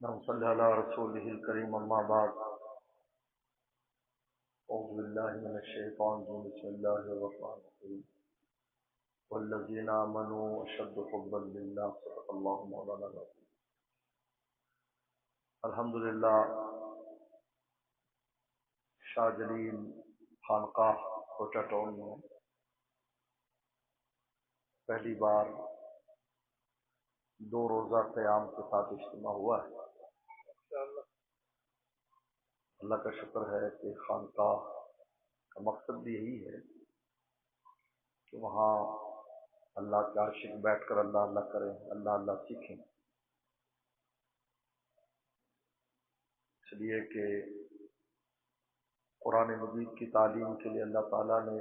اللهم صل على رسوله الكريم اما بعد اعوذ بالله من الشيطان الرجيم بسم الله الرحمن الرحيم والذين آمنوا اشد حبا لله صدق الله مولانا العظيم. الحمدللہ شاہ جلیل خانقاہ کوٹا ٹاؤن میں پہلی بار 2 روزہ قیام کے ساتھ اجتماع ہوا ہے. اللہ کا شکر ہے کہ خانقاہ کا مقصد بھی یہی ہے کہ وہاں اللہ کے عاشق بیٹھ کر اللہ اللہ کریں، اللہ اللہ سیکھیں، اس لیے کہ قرآن مجید کی تعلیم کے لیے اللہ تعالیٰ نے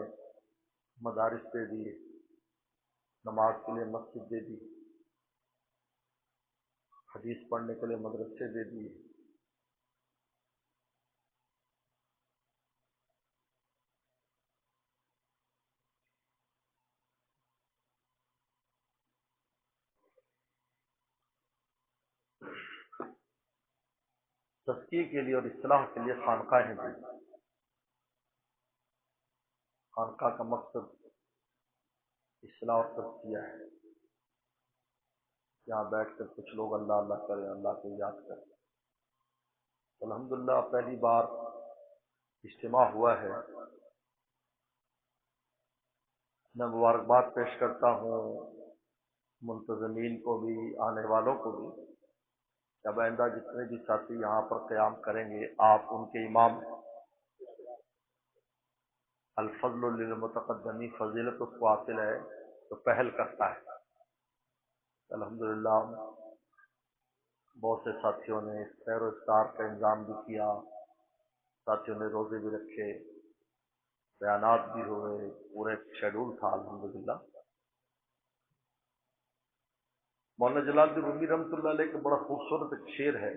مدارس دے دی، نماز کے لیے مسجد دے دی، حدیث پڑھنے کے لیے مدرسے دے دی. تزکیے کے لیے اور اصلاح کے لیے خانقاہیں دی. خانقاہ کا مقصد اصلاح اور تزکیہ ہے. یہاں بیٹھ کر کچھ لوگ اللہ اللہ کریں، اللہ کو یاد کریں. الحمدللہ پہلی بار اجتماع ہوا ہے. میں مبارکباد پیش کرتا ہوں منتظمین کو بھی، آنے والوں کو بھی. جب آئندہ جتنے بھی ساتھی یہاں پر قیام کریں گے آپ ان کے امام ہیں. الفضل للمتقدمی، فضیلت اس کو حاصل ہے تو پہل کرتا ہے. الحمدللہ بہت سے ساتھیوں نے سیر و افطار کا انتظام بھی کیا، ساتھیوں نے روزے بھی رکھے، بیانات بھی ہوئے، پورے شیڈول تھا الحمدللہ. مولانا جلال الدین رومی رحمۃ اللہ علیہ کا بڑا خوبصورت ایک شعر ہے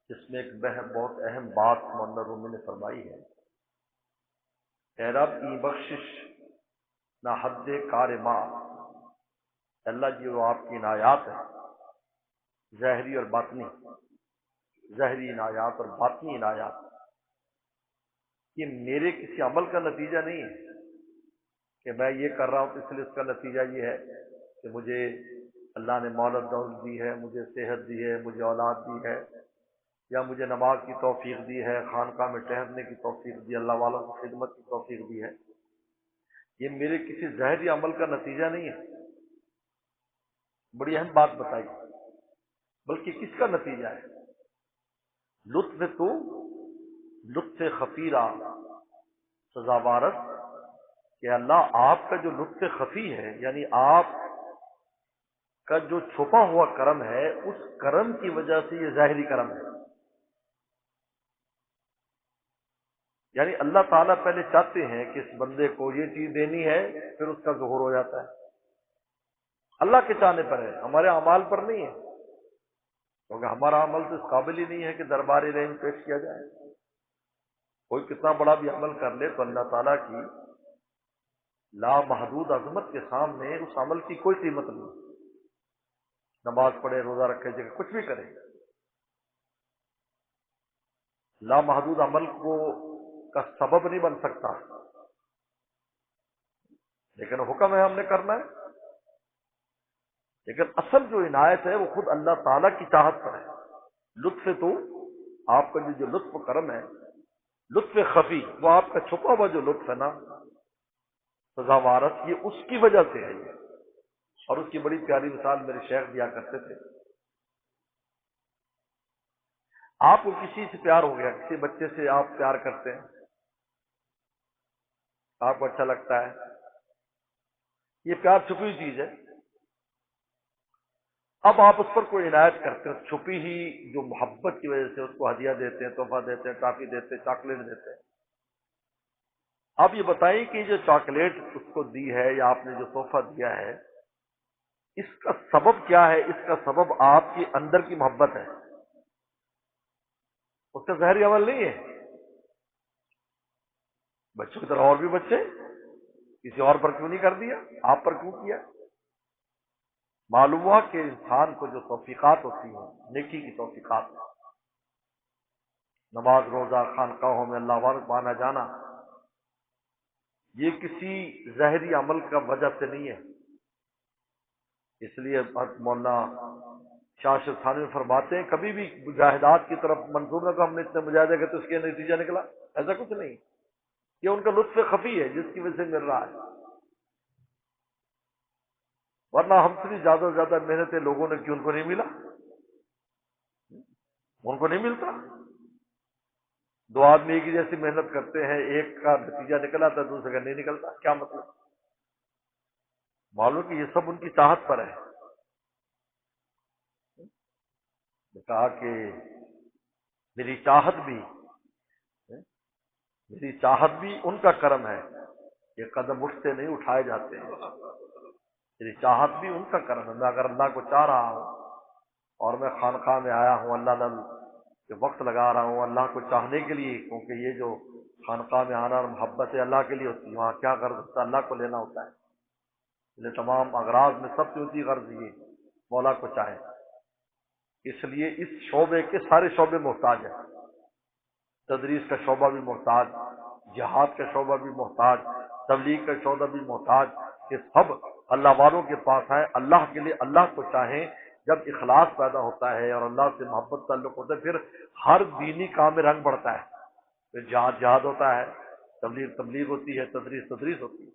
جس میں ایک بہت اہم بات مولانا رومی نے فرمائی ہے. اے رب کی بخشش نہ حد کار ماں، اللہ جی وہ آپ کی عنایات ہے ظاہری اور باطنی، ظاہری عنایات اور باطنی عنایات. یہ میرے کسی عمل کا نتیجہ نہیں ہے کہ میں یہ کر رہا ہوں تو اس لیے اس کا نتیجہ یہ ہے کہ مجھے اللہ نے مولد دولت دی ہے، مجھے صحت دی ہے، مجھے اولاد دی ہے، یا مجھے نماز کی توفیق دی ہے، خانقاہ میں ٹہلنے کی توفیق دی، اللہ والوں کی خدمت کی توفیق دی ہے. یہ میرے کسی ظاہری عمل کا نتیجہ نہیں ہے. بڑی اہم بات بتائی. بلکہ کس کا نتیجہ ہے؟ لطف تو لطف خفیرہ سزاوارت، کہ اللہ آپ کا جو لطف خفی ہے، یعنی آپ کا جو چھپا ہوا کرم ہے، اس کرم کی وجہ سے یہ ظاہری کرم ہے. یعنی اللہ تعالیٰ پہلے چاہتے ہیں کہ اس بندے کو یہ چیز دینی ہے، پھر اس کا ظہور ہو جاتا ہے. اللہ کے چاہنے پر ہے، ہمارے اعمال پر نہیں ہے، کیونکہ ہمارا عمل تو اس قابل ہی نہیں ہے کہ دربار رحم پیش کیا جائے. کوئی کتنا بڑا بھی عمل کر لے تو اللہ تعالیٰ کی لامحدود عظمت کے سامنے اس عمل کی کوئی قیمت نہیں. نماز پڑھے، روزہ رکھے، جگہ کچھ بھی کرے، لامحدود عمل کو کا سبب نہیں بن سکتا. لیکن حکم ہے ہم نے کرنا ہے. لیکن اصل جو عنایت ہے وہ خود اللہ تعالیٰ کی چاہت پر ہے. لطف تو آپ کا جو لطف کرم ہے، لطف خفی، وہ آپ کا چھپا ہوا جو لطف ہے نا سزاوارت، یہ اس کی وجہ سے ہے. یہ اور اس کی بڑی پیاری مثال میرے شیخ دیا کرتے تھے. آپ کو کسی سے پیار ہو گیا، کسی بچے سے آپ پیار کرتے ہیں، آپ کو اچھا لگتا ہے، یہ پیار چھپی ہوئی چیز ہے. اب آپ اس پر کوئی عنایت کرتے ہیں، چھپی ہی جو محبت کی وجہ سے اس کو ہدیہ دیتے ہیں، تحفہ دیتے ہیں، ٹافی دیتے ہیں، چاکلیٹ دیتے ہیں. آپ یہ بتائیں کہ جو چاکلیٹ اس کو دی ہے یا آپ نے جو تحفہ دیا ہے، اس کا سبب کیا ہے؟ اس کا سبب آپ کی اندر کی محبت ہے، اس کا ظاہری عمل نہیں ہے. بچوں کی طرح اور بھی بچے، کسی اور پر کیوں نہیں کر دیا، آپ پر کیوں کیا؟ معلوم ہوا کہ انسان کو جو توفیقات ہوتی ہیں نیکی کی توفیقات، نماز روزہ خانقاہوں میں اللہ وارد مانا جانا، یہ کسی ظاہری عمل کا وجہ سے نہیں ہے۔ اس لیے مولانا شاہ ثانوی فرماتے ہیں کبھی بھی مجاہدات کی طرف منظور نہ کہ ہم نے اتنے مجاہدے کہ تو اس کے نتیجہ نکلا، ایسا کچھ نہیں۔ یہ ان کا لطف خفی ہے جس کی وجہ سے مل رہا ہے، ورنہ ہم سے زیادہ سے زیادہ محنتیں لوگوں نے کی، ان کو نہیں ملا، ان کو نہیں ملتا۔ دو آدمی ایک ہی جیسی محنت کرتے ہیں، ایک کا نتیجہ نکلا تھا دوسرے کا نہیں نکلتا، کیا مطلب؟ معلوم کہ یہ سب ان کی چاہت پر ہے۔ نے کہا کہ میری چاہت بھی ان کا کرم ہے، یہ قدم اٹھتے نہیں اٹھائے جاتے ہیں۔ میری چاہت بھی ان کا کرم ہے، میں اگر اللہ کو چاہ رہا ہوں اور میں خانقاہ میں آیا ہوں، اللہ کے وقت لگا رہا ہوں اللہ کو چاہنے کے لیے، کیونکہ یہ جو خانقاہ میں آنا اور محبت اللہ کے لیے ہوتی ہے، وہاں کیا غرض ہوتا ہے؟ اللہ کو لینا ہوتا ہے۔ اس لیے تمام اغراض میں سب سے اونچی غرض یہ مولا کو چاہے، اس لیے اس شعبے کے سارے شعبے محتاج ہیں۔ تدریس کا شعبہ بھی محتاج، جہاد کا شعبہ بھی محتاج، تبلیغ کا شعبہ بھی محتاج، کہ سب اللہ والوں کے پاس آئیں، اللہ کے لیے اللہ کو چاہیں۔ جب اخلاص پیدا ہوتا ہے اور اللہ سے محبت تعلق ہوتا ہے، پھر ہر دینی کام میں رنگ بڑھتا ہے، پھر جہاد ہوتا ہے، تبلیغ ہوتی ہے، تدریس ہوتی ہے۔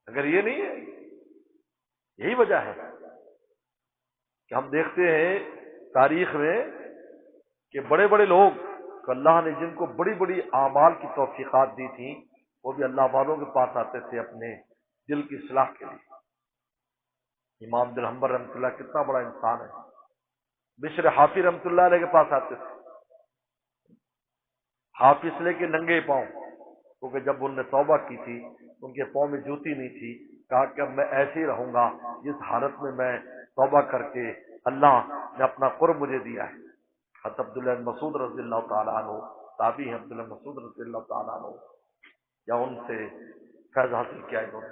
اگر یہ نہیں ہے، یہی وجہ ہے کہ ہم دیکھتے ہیں تاریخ میں کہ بڑے بڑے لوگ کہ اللہ نے جن کو بڑی بڑی اعمال کی توفیقات دی تھیں، وہ بھی اللہ والوں کے پاس آتے تھے اپنے دل کی اصلاح کے لیے۔ امام عبد الحنبل رحمۃ اللہ کتنا بڑا انسان ہے، بشر حافی رحمۃ اللہ علیہ کے پاس آتے تھے، حافظ لے کے ننگے پاؤں، کیونکہ جب انہوں نے توبہ کی تھی ان کے پاؤں میں جوتی نہیں تھی، کہا کہ اب میں ایسے ہی رہوں گا جس حالت میں میں توبہ کر کے اللہ نے اپنا قرب مجھے دیا ہے۔ حضرت عبداللہ بن مسعود رضی اللہ تعالیٰ عنہ، تابعی ہیں عبداللہ بن مسعود رضی اللہ تعالیٰ عنہ، یا ان سے فیض حاصل کیا انہوں نے،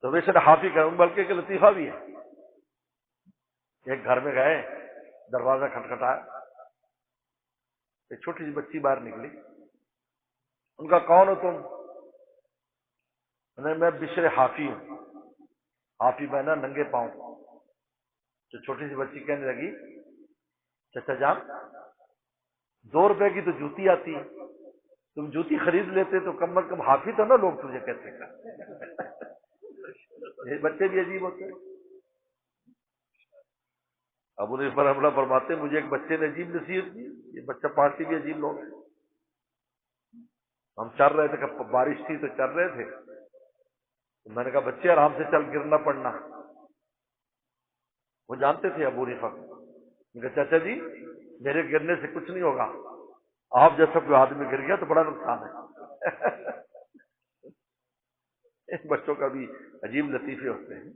تو بشر حافی کا بلکہ ایک لطیفہ بھی ہے۔ ایک گھر میں گئے، دروازہ کھٹکھٹایا، ایک چھوٹی سی بچی باہر نکلی، ان کا کون ہو تم؟ میں بشر حافی ہوں، حافی بہنا ننگے پاؤں۔ تو چھوٹی سی بچی کہنے لگی چچا جان 2 روپے کی تو جوتی آتی ہے، تم جوتی خرید لیتے تو کم از کم حافی تو نہ لوگ تجھے کہتے ہیں۔ یہ بچے بھی عجیب ہوتے ہیں۔ ابو حنیفہ رحمۃ اللہ فرماتے ہیں مجھے ایک بچے نے عجیب نصیحت دی، یہ بچہ پارٹی بھی عجیب لوگ ہیں۔ ہم چل رہے تھے کہ بارش تھی تو چل رہے تھے، تو میں نے کہا بچے آرام سے چل، گرنا پڑنا۔ وہ جانتے تھے ابو حنیفہ کو، میں کہا چاچا جی میرے گرنے سے کچھ نہیں ہوگا، آپ جیسا کوئی آدمی گر گیا تو بڑا نقصان ہے۔ ان بچوں کا بھی عجیب لطیفے ہوتے ہیں۔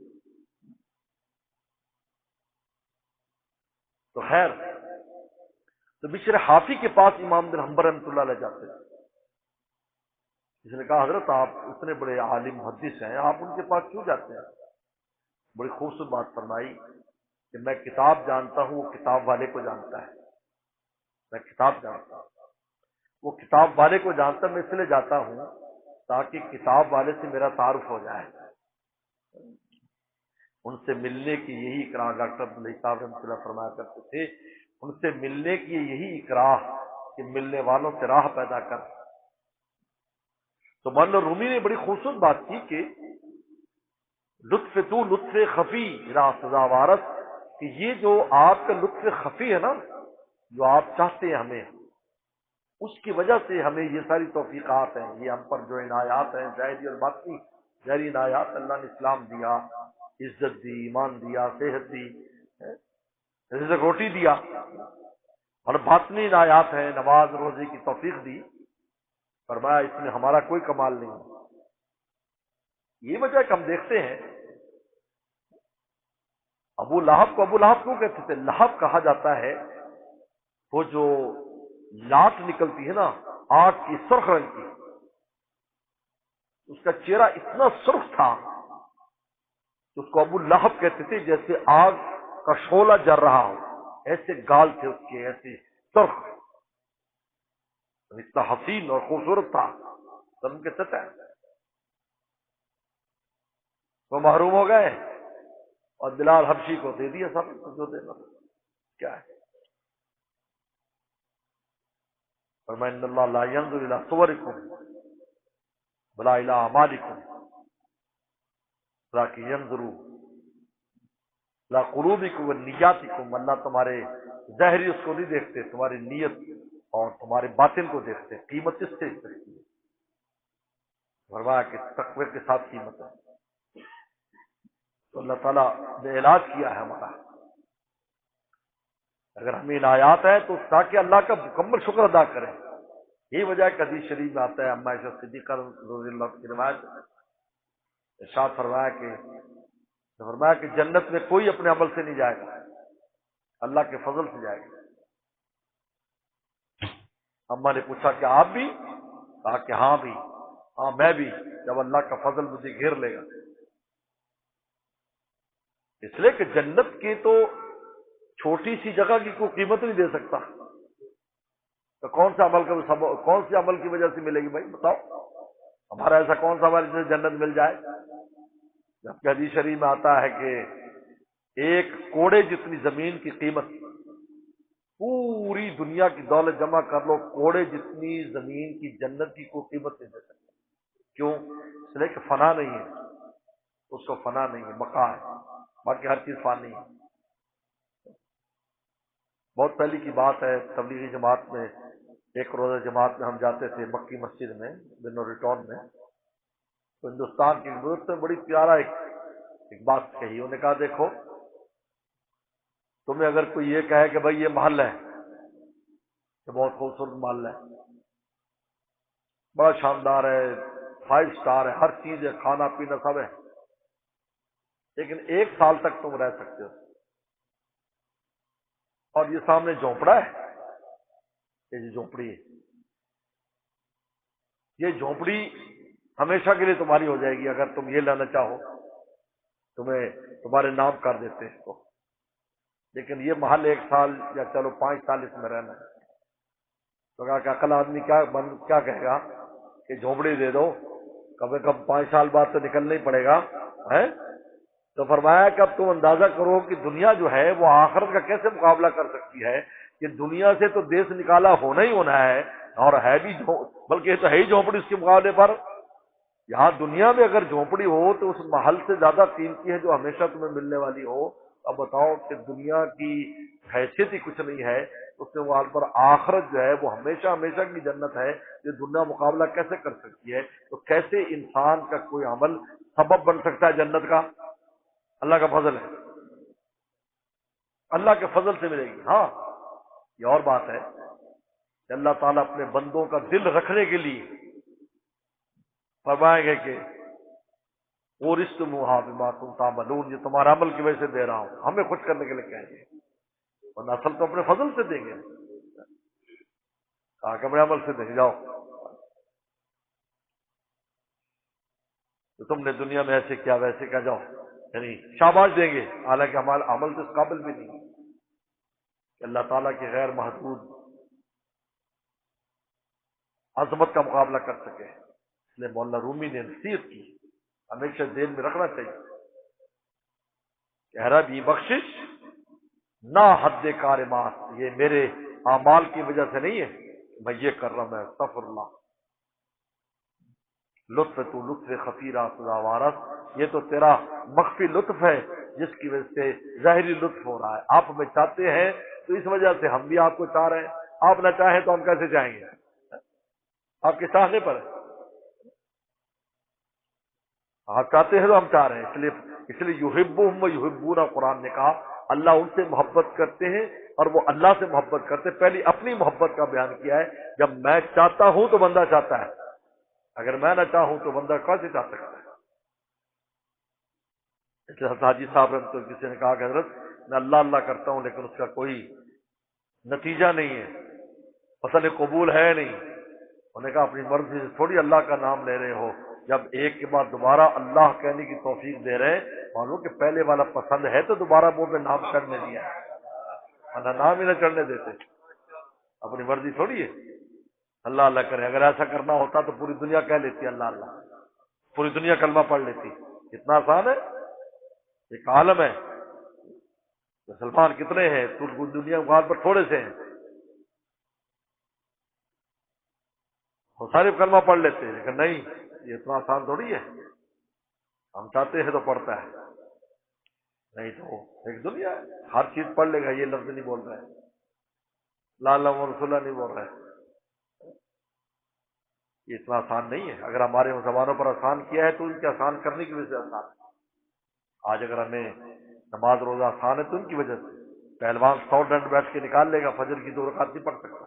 تو خیر، تو بشر حافی کے پاس امام بن حنبل رحمۃ اللہ علیہ جاتے تھے۔ اس نے کہا حضرت آپ اتنے بڑے عالم محدث ہیں، آپ ان کے پاس کیوں جاتے ہیں؟ بڑی خوبصورت بات فرمائی کہ میں کتاب جانتا ہوں، وہ کتاب والے کو جانتا ہے۔ میں کتاب جانتا ہوں، وہ کتاب والے کو جانتا ہے، میں اس لیے جاتا ہوں تاکہ کتاب والے سے میرا تعارف ہو جائے، ان سے ملنے کی یہی اکراہ ڈاکٹر عبداللہ صاحب رحمۃ اللہ فرمایا کرتے تھے، ان سے ملنے کی یہی اکراہ کہ ملنے والوں سے راہ پیدا کر۔ تو مولانا رومی نے بڑی خوبصورت بات کی کہ لطف تو لطف خفی را سزاوارت، کہ یہ جو آپ کا لطف خفی ہے نا، جو آپ چاہتے ہیں ہمیں، اس کی وجہ سے ہمیں یہ ساری توفیقات ہیں، یہ ہم پر جو عنایات ہیں ظاہری اور باطنی۔ ظاہری عنایات اللہ نے اسلام دیا، عزت دی، ایمان دیا، صحت دی، رزق روٹی دیا، اور باطنی عنایات ہیں نماز روزے کی توفیق دی، فرمایا اس میں ہمارا کوئی کمال نہیں۔ یہ وجہ کہ ہم دیکھتے ہیں ابو لہب کو ابو لہب کیوں کہتے تھے؟ لہب کہا جاتا ہے وہ جو لات نکلتی ہے نا آگ کی، سرخ رنگ کی، اس کا چہرہ اتنا سرخ تھا اس کو ابو لہب کہتے تھے، جیسے آگ کا شعلہ جل رہا ہو، ایسے گال تھے اس کے، ایسے سرخ، اتنا حسین اور خوبصورت تھا سب کے سطح۔ وہ محروم ہو گئے اور بلال حبشی کو دے دیا سب جو دینا کیا ہے۔ فرمایا ان اللہ لا ينظر الى صورکم ولا الى اعمالکم ولكن ينظر الى قلوبکم ونیاتکم، اللہ تمہارے ظاہری اس کو نہیں دیکھتے، تمہاری نیت اور تمہارے باطن کو دیکھتے، قیمت اس سے دیکھتی ہے۔ فرمایا کہ تقوی کے ساتھ قیمت ہے۔ تو اللہ تعالیٰ نے علاج کیا ہے ہمارا، اگر ہمیں عنایات ہے تو تاکہ اللہ کا مکمل شکر ادا کریں۔ یہی وجہ ہے کہ حدیث شریف میں آتا ہے، اما عائشہ صدیقہ رضی اللہ عنہا کی روایت، ارشاد فرمایا کہ جنت میں کوئی اپنے عمل سے نہیں جائے گا، اللہ کے فضل سے جائے گا۔ اما نے پوچھا کہ آپ بھی؟ کہا کہ ہاں بھی، ہاں میں بھی، جب اللہ کا فضل مجھے گھیر لے گا۔ اس لیے کہ جنت کی تو چھوٹی سی جگہ کی کوئی قیمت نہیں دے سکتا، تو کون سے عمل کی وجہ سے ملے گی بھائی بتاؤ؟ ہمارا ایسا کون سا عمل جس سے جنت مل جائے؟ جبکہ حدیث شریف میں آتا ہے کہ ایک کوڑے جتنی زمین کی قیمت، پوری دنیا کی دولت جمع کر لو، کوڑے جتنی زمین کی جنت کی کوئی قیمت نہیں دے سکتا۔ کیوں؟ اس لیے کہ فنا نہیں ہے، اس کو فنا نہیں ہے، بقا ہے، باقی ہر چیز فانی ہے۔ بہت پہلی کی بات ہے، تبلیغی جماعت میں ایک روزہ جماعت میں ہم جاتے تھے مکی مسجد میں بنوری ٹاؤن میں، تو ہندوستان کی بزرگ سے بڑی پیارا ایک بات کہی، انہوں نے کہا دیکھو تمہیں اگر کوئی یہ کہے کہ بھائی یہ محل ہے، یہ بہت خوبصورت محل ہے، بڑا شاندار ہے، 5 اسٹار ہے، ہر چیز ہے، کھانا پینا سب ہے، لیکن 1 سال تک تم رہ سکتے ہو، اور یہ سامنے جھونپڑا ہے، یہ جو جھونپڑی ہے، یہ جھونپڑی ہمیشہ کے لیے تمہاری ہو جائے گی، اگر تم یہ لینا چاہو تمہارے نام کر دیتے اس کو، لیکن یہ محل 1 سال یا چلو 5 سال اس میں رہنا ہے۔ تو کہا کہ عقل آدمی کیا کہے گا کہ جھونپڑی دے دو، کم سے کم 5 سال بعد تو نکلنا ہی پڑے گا ہے؟ تو فرمایا کہ اب تم اندازہ کرو کہ دنیا جو ہے وہ آخرت کا کیسے مقابلہ کر سکتی ہے، کہ دنیا سے تو دیس نکالا ہونا ہی ہونا ہے، اور ہے بھی بلکہ یہ تو ہے ہی جھونپڑی اس کے مقابلے پر۔ یہاں دنیا میں اگر جھونپڑی ہو تو اس محل سے زیادہ قیمتی ہے جو ہمیشہ تمہیں ملنے والی ہو۔ اب بتاؤ کہ دنیا کی حیثیت ہی کچھ نہیں ہے، اس کے وہاں پر آخرت جو ہے وہ ہمیشہ ہمیشہ کی جنت ہے، یہ دنیا مقابلہ کیسے کر سکتی ہے؟ تو کیسے انسان کا کوئی عمل سبب بن سکتا ہے جنت کا؟ اللہ کا فضل ہے، اللہ کے فضل سے ملے گی۔ ہاں یہ اور بات ہے کہ اللہ تعالیٰ اپنے بندوں کا دل رکھنے کے لیے فرمائیں گے کہ اورثتموھا بما کنتم تعملون، یہ تمہارا عمل کی وجہ سے دے رہا ہوں، ہمیں خوش کرنے کے لیے کہیں گے، اور اصل تو اپنے فضل سے دیں گے، کہا کہ اپنے عمل سے دیں گے، جاؤ تو تم نے دنیا میں ایسے کیا ویسے کیا، جاؤ، یعنی شاباش دیں گے، حالانکہ ہمارا عمل تو اس قابل بھی نہیں کہ اللہ تعالیٰ کی غیر محدود عظمت کا مقابلہ کر سکے۔ اس لیے مولانا رومی نے نصیحت کی، ہمیشہ ذہن میں رکھنا چاہیے کہ اے رب یہ بخشش نہ حد کار ماس، یہ میرے اعمال کی وجہ سے نہیں ہے کہ میں یہ کر رہا ہوں، میں استغفر اللہ، لطف تو لطف خفیرہ خدا وارث، یہ تو تیرا مخفی لطف ہے جس کی وجہ سے ظاہری لطف ہو رہا ہے، آپ ہمیں چاہتے ہیں تو اس وجہ سے ہم بھی آپ کو چاہ رہے ہیں، آپ نہ چاہیں تو ہم کیسے چاہیں گے؟ آپ کے چاہنے پر ہے، آپ چاہتے ہیں تو ہم چاہ رہے ہیں، اس لیے یحبہم و یحبون، قرآن نے کہا اللہ ان سے محبت کرتے ہیں اور وہ اللہ سے محبت کرتے ہیں۔ پہلی اپنی محبت کا بیان کیا ہے، جب میں چاہتا ہوں تو بندہ چاہتا ہے، اگر میں نہ چاہوں تو بندہ کیسے چاہ سکتا ہے؟ اس لیے حاجی صاحب رحمۃ اللہ کسی نے کہا کہ حضرت میں اللہ اللہ کرتا ہوں لیکن اس کا کوئی نتیجہ نہیں ہے، مسئلہ قبول ہے نہیں۔ انہوں نے کہا اپنی مرضی سے تھوڑی اللہ کا نام لے رہے ہو، جب ایک کے بعد دوبارہ اللہ کہنے کی توفیق دے رہے ہیں، معلوم کہ پہلے والا پسند ہے تو دوبارہ منہ پہ نام چڑھنے دیا، ورنہ نام ہی نہ چڑھنے دیتے، اپنی مرضی تھوڑی ہے۔ اللہ اللہ کرے، اگر ایسا کرنا ہوتا تو پوری دنیا کہہ لیتی اللہ اللہ، پوری دنیا کلمہ پڑھ لیتی۔ اتنا آسان ہے، ایک عالم ہے، مسلمان کتنے ہیں، تو دنیا غار پر تھوڑے سے ہیں، وہ سارے کلمہ پڑھ لیتے ہیں، لیکن نہیں، یہ اتنا آسان تھوڑی ہے، ہم چاہتے ہیں تو پڑھتا ہے، نہیں تو ایک دنیا ہے، ہر چیز پڑھ لے گا، یہ لفظ نہیں بول رہا ہے، لا اللہ و رسول اللہ نہیں بول رہا ہے، یہ اتنا آسان نہیں ہے۔ اگر ہمارے مسلمانوں پر آسان کیا ہے تو ان کے آسان کرنے کی وجہ سے آسان ہے۔ آج اگر ہمیں نماز روزہ آسان ہے تو ان کی وجہ سے، پہلوان 100 ڈنڈ بیٹھ کے نکال لے گا، فجر کی 2 رکعت نہیں پڑھ سکتا،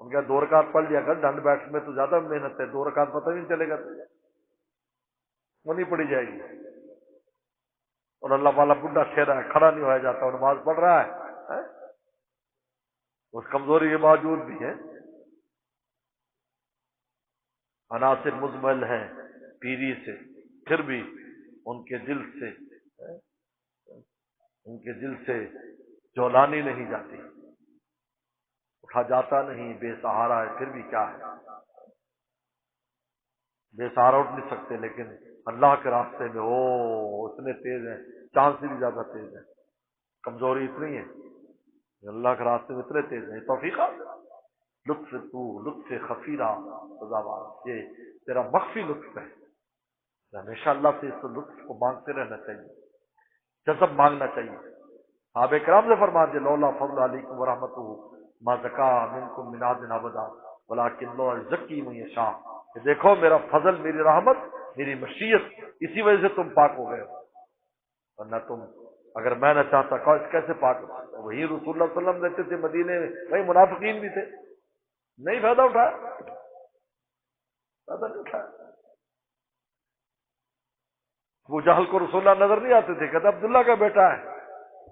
ان کا 2 رکعت پڑھ لیا کر، ڈنڈ بیٹھ میں تو زیادہ محنت ہے، 2 رکعت پتہ نہیں چلے گا، وہ نہیں پڑھی جائے گی، اور اللہ والا بڈھا چہرہ ہے، کھڑا نہیں ہوا جاتا، وہ نماز پڑھ رہا ہے، اس کمزوری کے باوجود بھی ہے، عناصر مزمل ہیں پیری سے، پھر بھی ان کے دل سے جولانی نہیں جاتی، اٹھا جاتا نہیں، بے سہارا ہے، پھر بھی کیا ہے، بے سہارا اٹھ نہیں سکتے، لیکن اللہ کے راستے میں اتنے تیز ہیں، چاند سے بھی زیادہ تیز ہیں، کمزوری اتنی ہے، اللہ کے راستے میں اتنے تیز ہیں، توفیق لطف خفیرہ سزاوار، یہ تیرا مخفی لطف ہے، ہمیشہ اللہ سے اس لطف کو مانگتے رہنا چاہیے، جذب مانگنا چاہیے۔ صحابہ کرام سے فرماتے لولا فضل علیکم ورحمتہ ما زکا منکم من عبد ابدا ولکن اللہ یزکی من یشاء، کہ دیکھو میرا فضل، میری رحمت، میری مشیت، اسی وجہ سے تم پاک ہو گئے، ورنہ تم اگر میں نہ چاہتا کیسے پاک ہو سکتا؟ وہی رسول اللہ صلی اللہ علیہ وسلم رہتے تھے مدینے میں، وہی منافقین بھی تھے، نہیں فائدہ اٹھایا، فائدہ نہیں اٹھایا۔ ابو جہل کو رسول اللہ نظر نہیں آتے تھے، کہتے عبداللہ کا بیٹا ہے،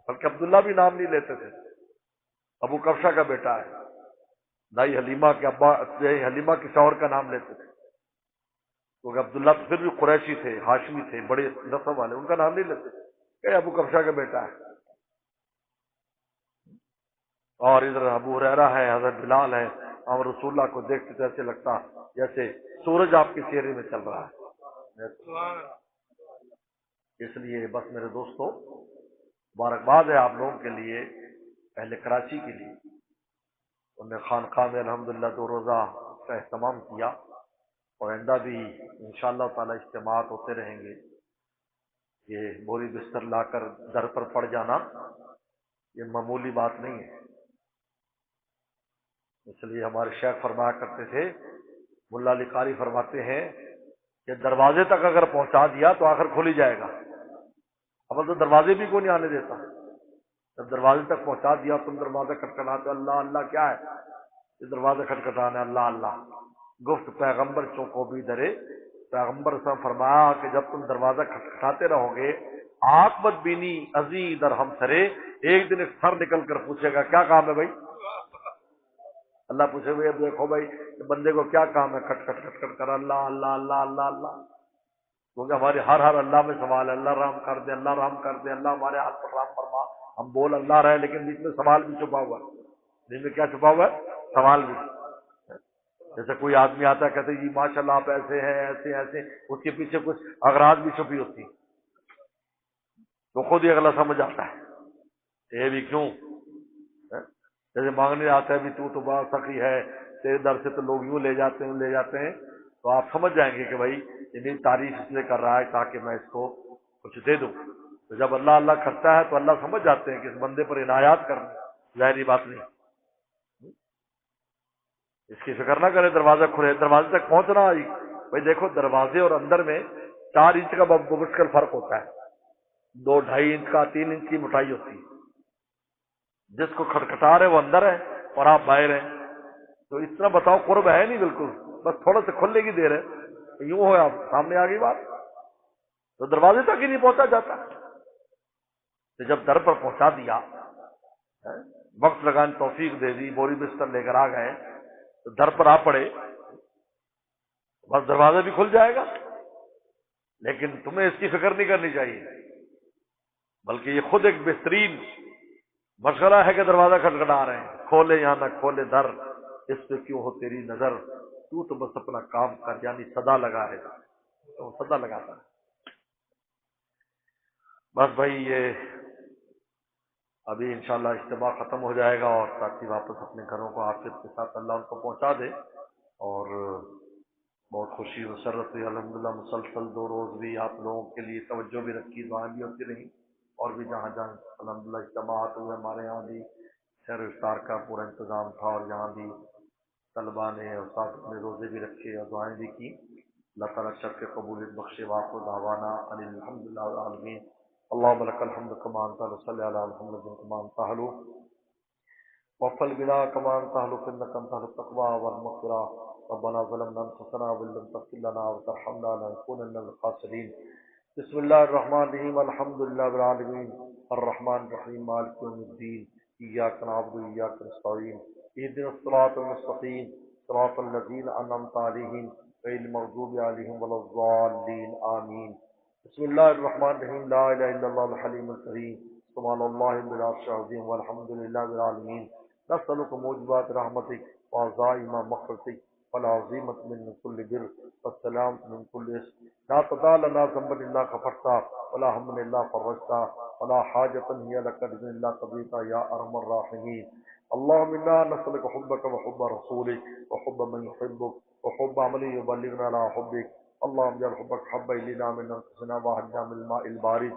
بلکہ عبداللہ بھی نام نہیں لیتے تھے، ابو کفشا کا بیٹا ہے، دائی حلیمہ کے ابا، حلیمہ کے شوہر کا نام لیتے تھے، کیونکہ عبداللہ تو پھر بھی قریشی تھے، ہاشمی تھے، بڑے نسب والے، ان کا نام نہیں لیتے تھے، کہ ابو کفشا کا بیٹا ہے۔ اور ادھر ابو ہریرہ ہے، حضرت بلال ہے، اور رسول اللہ کو دیکھتے تو ایسے لگتا جیسے سورج آپ کے چہرے میں چل رہا ہے۔ اس لیے بس میرے دوستو، مبارکباد ہے آپ لوگوں کے لیے، پہلے کراچی کے لیے انہوں نے خانقاہ میں الحمدللہ 2 روزہ کا اہتمام کیا، اور آئندہ بھی انشاءاللہ تعالی اجتماعات ہوتے رہیں گے۔ یہ بوری بستر لا کر در پر پڑ جانا یہ معمولی بات نہیں ہے، اس لیے ہمارے شیخ فرمایا کرتے تھے، ملا علی قاری فرماتے ہیں کہ دروازے تک اگر پہنچا دیا تو آخر کھل ہی جائے گا، اب تو دروازے بھی کوئی نہیں آنے دیتا، جب دروازے تک پہنچا دیا تم دروازہ کھٹکھٹاتے، اللہ اللہ کیا ہے یہ دروازہ کھٹکھٹانا، اللہ اللہ گفت پیغمبر کو بھی درے، پیغمبر صاحب فرمایا کہ جب تم دروازہ کھٹکھٹاتے رہو گے، عاقبت بینی ازی در ہم سرے، ایک دن ایک سر نکل کر پوچھے گا کیا کام ہے بھائی، اللہ پوچھے گا دیکھو بھائی بندے کو کیا کام ہے، کھٹ کھٹ کھٹ کھٹ کر اللہ اللہ اللہ اللہ اللہ، کیونکہ ہماری ہر اللہ میں سوال ہے، اللہ رحم کر دے، اللہ رحم کر دے، اللہ ہمارے ہاتھ پر رحم فرما، ہم بول اللہ رہے لیکن بیچ میں سوال بھی چھپا ہوا ہے، بیچ میں کیا چھپا ہوا ہے، سوال بھی۔ جیسے کوئی آدمی آتا ہے کہتے جی ماشاءاللہ آپ ایسے ہیں ایسے ایسے، اس کے پیچھے کچھ اغراض بھی چھپی ہوتی، تو خود ہی اگلا سمجھ آتا ہے یہ بھی کیوں، جیسے مانگنے آتا ہے بھی تو بڑا سخی ہے، تیرے در سے تو لوگ یوں لے جاتے ہیں، تو آپ سمجھ جائیں گے کہ بھائی یہ تعریف اس لیے کر رہا ہے تاکہ میں اس کو کچھ دے دوں، تو جب اللہ اللہ کرتا ہے تو اللہ سمجھ جاتے ہیں کہ اس بندے پر عنایات کرنا ظاہری بات نہیں، اس کی فکر نہ کرے، دروازہ کھلے، دروازے تک پہنچنا بھائی دیکھو دروازے اور اندر میں 4 انچ کا بمشکل فرق ہوتا ہے، 2-2.5 انچ کا 3 انچ کی موٹائی ہوتی ہے، جس کو کھٹکھٹا رہے وہ اندر ہے اور آپ باہر ہیں، تو اتنا بتاؤ قرب ہے نہیں بالکل، بس تھوڑا سا کھلنے کی دیر ہے، یوں ہو آپ سامنے آ گئی بات، تو دروازے تک ہی نہیں پہنچا جاتا، تو جب در پر پہنچا دیا، وقت لگانے توفیق دے دی، بوری بستر لے کر آ گئے تو در پر آ پڑے، بس دروازہ بھی کھل جائے گا، لیکن تمہیں اس کی فکر نہیں کرنی چاہیے، بلکہ یہ خود ایک بہترین مشغلہ ہے کہ دروازہ کھٹکھٹا رہے ہیں، کھولے یا نہ کھولے در، اس پہ کیوں ہو تیری نظر، تو بس اپنا کام کر، یعنی صدا لگا ہے، تو صدا لگاتا ہے۔ بس بھائی یہ ابھی انشاءاللہ اجتماع ختم ہو جائے گا اور ساتھی واپس اپنے گھروں کو عافیت کے ساتھ اللہ ان کو پہنچا دے، اور بہت خوشی و مسرت ہوئی الحمدللہ۔ مسلسل 2 روز بھی آپ لوگوں کے لیے توجہ بھی رکھی، دعائیں بھی ہوتی رہیں، اور بھی جہاں جہاں الحمدللہ اجتماعات ہوئے، ہمارے یہاں بھی شہر افطار کا پورا انتظام تھا، اور یہاں بھی طلباء نے اور ساتھ اپنے روزے بھی رکھے اور دعائیں بھی کی۔ اللہ تعالیٰ شرف قبولیت بخشے، واخر دعوانا ان الحمدللہ رب العالمین۔ اللهم لك الحمد كما انت صلی علی محمد كما انت اهل وفل بنا كما انت اهل انك انت التقوى والمغفرة۔ ربنا ظلمنا انفسنا وان لم تغفر لنا وترحمنا لنكونن من الخاسرين۔ بسم الله الرحمن الرحيم، الحمد لله رب العالمين الرحمن الرحيم مالك يوم الدين، اياك نعبد واياك نستعين، اهدنا الصراط المستقيم صراط الذين انعمت عليهم غير المغضوب عليهم ولا الضالين آمين۔ بسم الله الرحمن الرحيم، لا اله الا الله الحليم الكريم، سبحان الله بالعرش العظيم والحمد لله رب العالمين۔ نسألك موجبات رحمتك وعزائم مغفرتك والعظيمة من كل بر والسلام من كل اسم، لا تدع لنا ذنبا الا غفرته ولا هما الا فرجته ولا حاجة هي لك رضا الا قضيتها يا ارحم الراحمين۔ اللهم انا نسألك حبك وحب رسولك وحب من يحبك وحب عمل يبلغنا على حبك۔ اللهم اجعل حبك حب الينا من انفسنا واهدنا من الماء البارد۔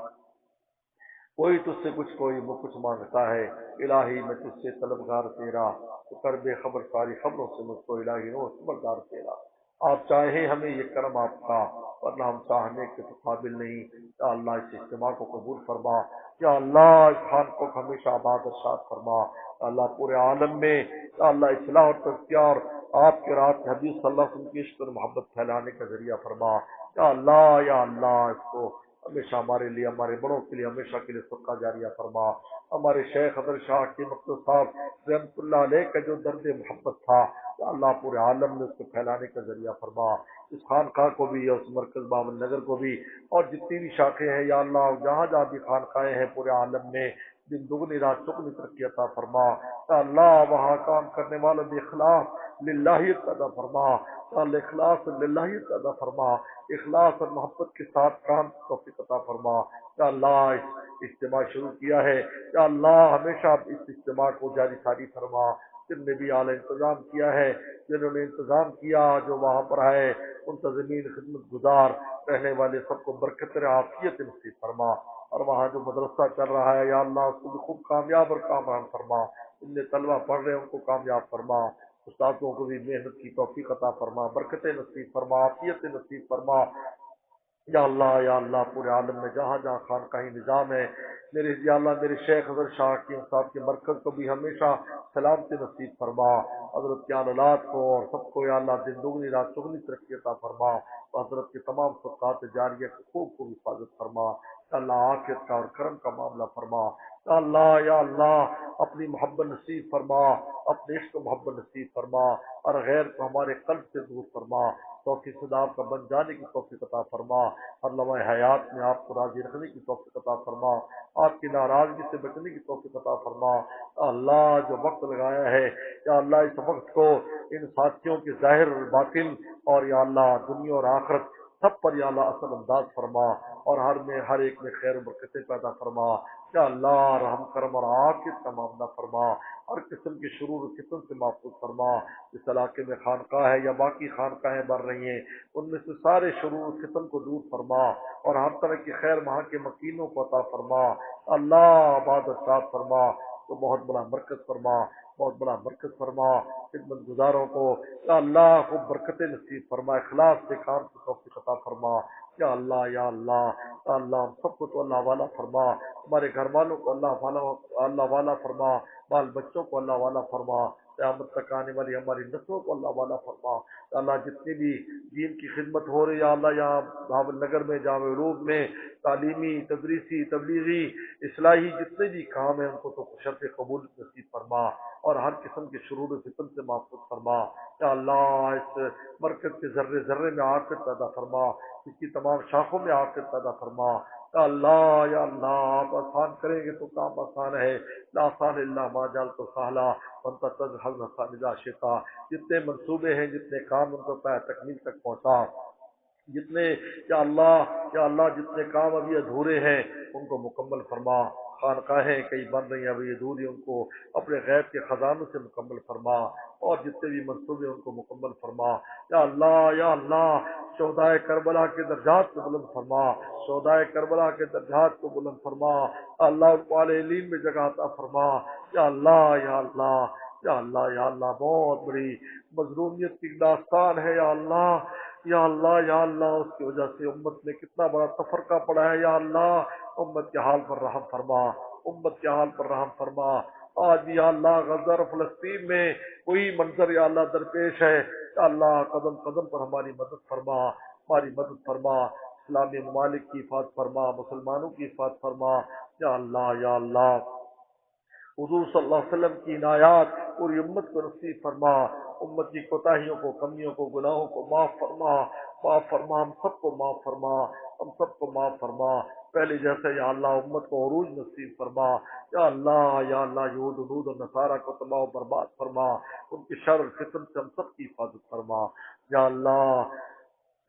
کوئی تجھ سے کوئی کچھ مانگتا ہے، الہی میں تجھ سے طلبگار تیرا، تو کر بے خبر ساری خبروں سے مجھ کو الہی رو خبردار تیرا۔ آپ چاہیں ہمیں یہ کرم آپ کا، ورنہ ہم چاہنے کے تو قابل نہیں۔ یا اللہ اس اجتماع کو قبول فرما، یا اللہ اس خان کو ہمیشہ آباد اور شاد فرما، یا اللہ پورے عالم میں یا اللہ اصلاح اور تزکیہ اور آپ کے رات حدیث صلی اللہ علیہ وسلم کی عشق اور محبت پھیلانے کا ذریعہ فرما۔ یا اللہ اس کو ہمیشہ ہمارے لیے، ہمارے بڑوں کے لیے ہمیشہ کے لیے صدقہ جاریہ فرما۔ ہمارے شیخ حضرت شاہ کی مقدس صاحب رحمۃ اللہ علیہ کا جو درد محبت تھا، یا اللہ پورے عالم میں اس کو پھیلانے کا ذریعہ فرما۔ اس خانقاہ کو بھی اور اس مرکز باول نگر کو بھی، اور جتنی بھی شاخیں ہیں یا اللہ جہاں جہاں بھی خانقاہیں ہیں پورے عالم میں، دن دگنی رات چگنی ترقی عطا فرما۔ یا اللہ وہاں کام کرنے والوں بھی اخلاص للہیت عطا فرما، یا اللہ اخلاص للہیت عطا فرما، اخلاص اور محبت کے ساتھ کام کی توفیق عطا فرما۔ یا اللہ اس اجتماع شروع کیا ہے، یا اللہ ہمیشہ اس اجتماع کو جاری ساری فرما۔ جن نے بھی اعلی انتظام کیا ہے، جنہوں نے انتظام کیا، جو وہاں پر ہے منتظمین، خدمت گزار رہنے والے، سب کو برکت عافیت نصیب فرما۔ اور وہاں جو مدرسہ چل رہا ہے یا اللہ اس کو بھی خوب کامیاب اور کامران فرما۔ ان میں طلبہ پڑھ رہے ہیں ان کو کامیاب فرما، استادوں کو بھی محنت کی توفیق عطا فرما، برکت نصیب فرما، عافیت نصیب فرما۔ یا اللہ پورے عالم میں جہاں جہاں خانقاہی نظام ہے، یا اللہ میرے شیخ حضرت شاہ کی صاحب کے مرکز کو بھی ہمیشہ سلامتی نصیب فرما، حضرت کے اولاد کو اور سب کو یا اللہ دن دگنی رات چگنی ترقی عطا فرما، حضرت کے تمام صدقات جاریہ کی خوب خوب حفاظت فرما۔ یا اللہ عافیت کا اور کرم کا معاملہ فرما۔ یا اللہ اپنی محبت نصیب فرما، اپنے عشق و محبت نصیب فرما، اور غیر کو ہمارے قلب سے دور فرما، توفیق خدا کا بن جانے کی توفیق عطا فرما، ہر لمحہ حیات میں آپ کو راضی رکھنے کی توفیق عطا فرما، آپ کی ناراضگی سے بچنے کی توفیق عطا فرما۔ اللہ جو وقت لگایا ہے یا اللہ اس وقت کو ان ساتھیوں کے ظاہر اور باطن اور یا اللہ دنیا اور آخرت سب پر یا اللہ اثر انداز فرما، اور ہر ایک میں خیر و برکتیں پیدا فرما۔ یا اللہ رحم کرم اور عافیت کا معاملہ فرما، ہر قسم کے شرور و فتن سے محفوظ فرما۔ اس علاقے میں خانقاہ ہے یا باقی خانقاہیں بن رہی ہیں، ان میں سے سارے شرور و فتن کو دور فرما، اور ہر طرح کی خیر وہاں کے مکینوں کو عطا فرما۔ اللہ آباد و شاد فرما، تو بہت بڑا مرکز فرما، بہت بڑا مرکز فرما، خدمت گزاروں کو یا اللہ کو برکت نصیب فرما، اخلاص سے کام کی توفیق عطا فرما۔ یا اللہ یا اللہ ہم سب کو تو اللہ والا فرما، ہمارے گھر والوں کو اللہ والا فرما، بال بچوں کو اللہ والا فرما، قیامت تک آنے والی ہماری نسلوں کو اللہ والا فرما۔ یا اللہ جتنی بھی دین کی خدمت ہو رہی ہے یا اللہ یہاں بھاول نگر میں، جامع علوم میں، تعلیمی، تدریسی، تبلیغی، اصلاحی جتنے بھی کام ہیں ان کو تو شرط قبول نصیب فرما۔ اور ہر قسم کے شرور و فتن سے محفوظ فرما۔ یا اللہ اس مرکز کے ذرے ذرے میں عافیت پیدا فرما، اس کی تمام شاخوں میں عافیت پیدا فرما۔ یا اللہ یا اللہ، آپ آسان کریں گے تو کام آسان ہے، لا آسان اللہ ما جعلتہ سہلا وانت تجعل الحزن اذا شئت۔ جتنے منصوبے ہیں، جتنے کام، ان کو پہ تکمیل تک پہنچا۔ جتنے یا اللہ جتنے کام ابھی ادھورے ہیں ان کو مکمل فرما۔ خانقاہیں کئی بن رہی ہیں ابھی ادھوری، ان کو اپنے غیب کے خزانوں سے مکمل فرما، اور جتنے بھی منصوبے ان کو مکمل فرما۔ یا اللہ شہدائے کربلا کے درجات کو بلند فرما، شہدائے کربلا کے درجات کو بلند فرما۔ اللہ ان کو اعلی علیم میں جگہ عطا فرما۔ یا اللہ یا اللہ یا اللہ یا اللہ، بہت بڑی مظلومیت کی داستان ہے یا اللہ۔ یا اللہ یا اللہ، اس کی وجہ سے امت میں کتنا بڑا تفرقہ پڑا ہے یا اللہ، امت کے حال پر رحم فرما، امت کے حال پر رحم فرما۔ آج یا اللہ غزہ اور فلسطین میں کوئی منظر یا اللہ درپیش ہے، یا اللہ قدم قدم پر ہماری مدد فرما، ہماری مدد فرما، اسلامی ممالک کی حفاظت فرما، مسلمانوں کی حفاظت فرما۔ یا اللہ یا اللہ، حضور صلی اللہ علیہ وسلم کی عنایات پوری امت کو نصیب فرما، امت کی کوتاہیوں کو، کمیوں کو، گناہوں کو معاف فرما، معاف فرما، ہم سب کو معاف فرما، ہم سب کو معاف فرما۔ پہلے جیسے یا اللہ امت کو عروج نصیب فرما۔ یا اللہ یہود ودود اور نصارہ کو تباہ و برباد فرما، ان کی شر الفتن سے ہم سب کی حفاظت فرما۔ یا اللہ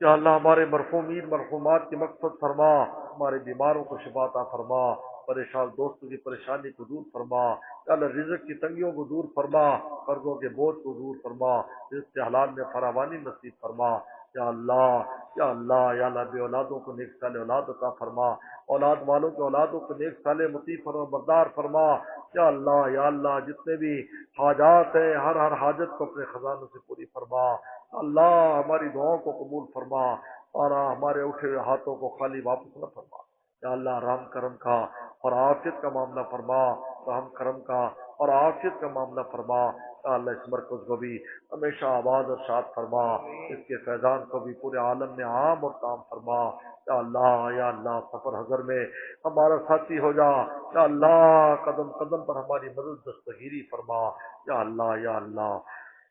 یا اللہ ہمارے مرحومین مرحومات کی مقصد فرما، ہمارے بیماروں کو شفا عطا فرما، پریشان دوستوں کی پریشانی کو دور فرما۔ یا اللہ رزق کی تنگیوں کو دور فرما، قرضوں کے بوجھ کو دور فرما، رزق کے حلال میں فراوانی نصیب فرما۔ یا اللہ یا اللہ یا اللہ بے اولادوں کو نیک سال اولاد عطا فرما، اولاد والوں کے اولادوں کو نیک سال مطیع فرما بردار فرما۔ یا اللہ جتنے بھی حاجات ہیں، ہر حاجت کو اپنے خزانوں سے پوری فرما۔ اللہ ہماری دعاؤں کو قبول فرما، اور ہمارے اٹھے ہوئے ہاتھوں کو خالی واپس نہ فرما۔ یا اللہ رحم کرم کا اور عافیت کا معاملہ فرما، رحم کرم کا اور عافیت کا معاملہ فرما۔ یا اللہ اس مرکز کو بھی ہمیشہ آباد اور شاد فرما، اس کے فیضان کو بھی پورے عالم میں عام اور تام فرما۔ یا اللہ سفر حضر میں ہمارا ساتھی ہو جا۔ یا اللہ قدم قدم پر ہماری مدد دستگیری فرما۔ یا اللہ یا اللہ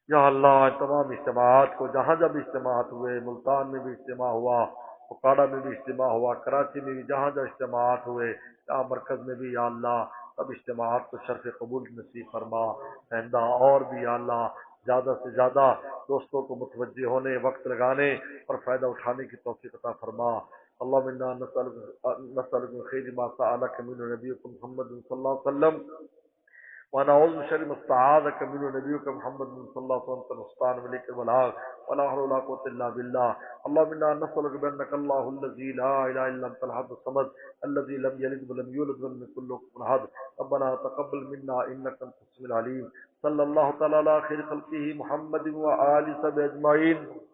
یا اللہ تمام اجتماعات کو، جہاں جب اجتماعات ہوئے، ملتان میں بھی اجتماع ہوا، پکاڑا میں بھی اجتماع ہوا، کراچی میں بھی جہاں جہاں اجتماعات ہوئے، یا مرکز میں بھی یا اللہ سب اجتماعات کو شرف قبول نصیب فرما۔ آئندہ اور بھی یا اللہ زیادہ سے زیادہ دوستوں کو متوجہ ہونے، وقت لگانے اور فائدہ اٹھانے کی توفیق عطا فرما۔ اللہم انا نسألک من خیر ما سألک من نبیک محمد صلی اللہ علیہ وسلم، ونعوذ من شر ما استعاذك منه نبيك محمد صلى الله عليه وسلم، المستعان ملك البلاغ ولا حول ولا قوة إلا بالله۔ اللهم إنا نسألك بأنك الله الذي لا إله إلا أنت الأحد الصمد الذي لم يلد ولم يولد ولم يكن له كفوا أحد، ربنا تقبل منا إنك أنت السميع العليم۔ صلى الله تعالى على خير خلقه محمد وآله وصحبه أجمعين۔